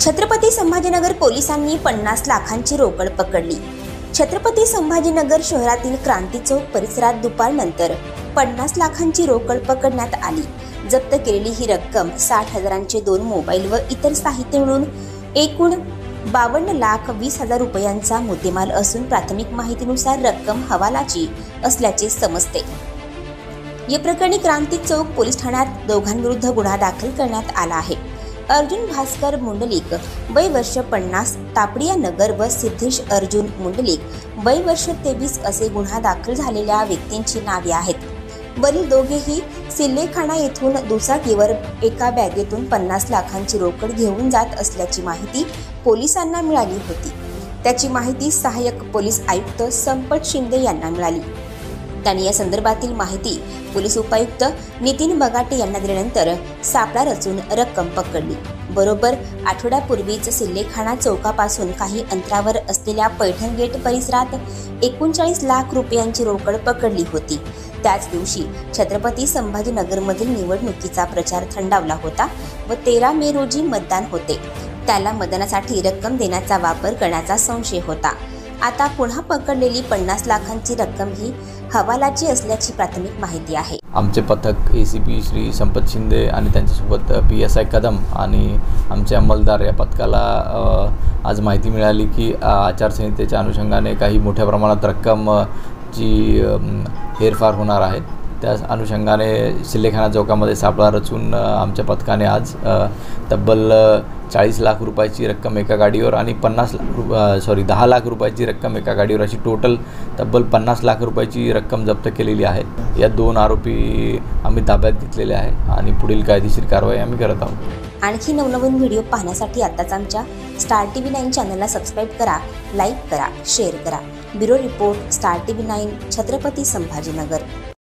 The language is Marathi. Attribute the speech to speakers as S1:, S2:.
S1: छत्रपती संभाजीनगर पोलिसांनी 50 लाखांची रोकड पकडली। छत्रपती संभाजीनगर शहरातील क्रांती चौक परिसरात दुपारनंतर 50 लाखांची रोकड पकडण्यात आली। जप्त केलेली ही रक्कम 60,000चे 2 मोबाईल व इतर साहित्य मिळून एकूण 52,20,000 रुपयांचा मुद्देमाल असून प्राथमिक माहितीनुसार रक्कम हवालाची असल्याचे समजते। या प्रकरणी क्रांती चौक पोलीस ठाण्यात दोघांविरुद्ध गुन्हा दाखल करण्यात आला आहे। अर्जुन भास्कर मुंडलिक वय वर्ष 50 तापडिया नगर व सिद्धेश अर्जुन मुंडलिक वय वर्ष 23 असे गुन्हा दाखल झालेल्या व्यक्तींची नावे आहेत। वरील दोघेही सिल्लेखाना येथून दुचाकीवर एका बॅगेतून 50 लाखांची रोकड घेऊन जात असल्याची माहिती पोलिसांना मिळाली होती। त्याची माहिती सहाय्यक पोलीस आयुक्त संपत शिंदे यांना मिळाली। त्यांनी या संदर्भातील माहिती पोलीस उपायुक्त नितीन बगाटे यांना दिल्यानंतर सापळा रचून रक्कम पकडली। बरोबर आठवड्यापूर्वीच सिल्लेखाना चौकापासून काही अंतरावर असलेल्या पैठण गेट परिसरात 39 लाख रुपयांची रोकड पकडली होती। त्याच दिवशी छत्रपती संभाजीनगरमधील निवडणुकीचा प्रचार थंडावला होता व 13 मे रोजी मतदान होते। त्याला मतदानासाठी रक्कम देण्याचा वापर करण्याचा संशय होता। आता पुन्हा पकडलेली 50 लाखांची रक्कम ही हवालाची असल्याची प्राथमिक माहिती आहे।
S2: आमचे पथक ACP श्री संपत शिंदे आणि त्यांच्यासोबत PSI कदम आणि आमचे अंमलदार या पथकाला आज माहिती मिळाली की आचारसंहितेच्या अनुषंगाने काही मोठ्या प्रमाणात रक्कम जी हेरफार होणार आहेत। त्या अनुषंगाने सिल्लेखाना चौकामध्ये सापळा रचून आमच्या पथकाने आज तब्बल 40 लाख रुपयाची रक्कम एका गाडीवर आणि 10 लाख रुपयाची रक्कम एका गाडीवर अशी टोटल तब्बल 50 लाख रुपयाची रक्कम जप्त केलेली आहे। या 2 आरोपी आम्ही ताब्यात घेतलेले आहे आणि पुढील कायदेशीर कारवाई आम्ही करत आहोत।
S1: आणखी नवनवीन व्हिडिओ पाहण्यासाठी आताच आमच्या स्टार TV9 चॅनलला सबस्क्राईब करा, लाईक करा, शेअर करा। Bureau report, star TV9, Chhatrapati Sambhajinagar.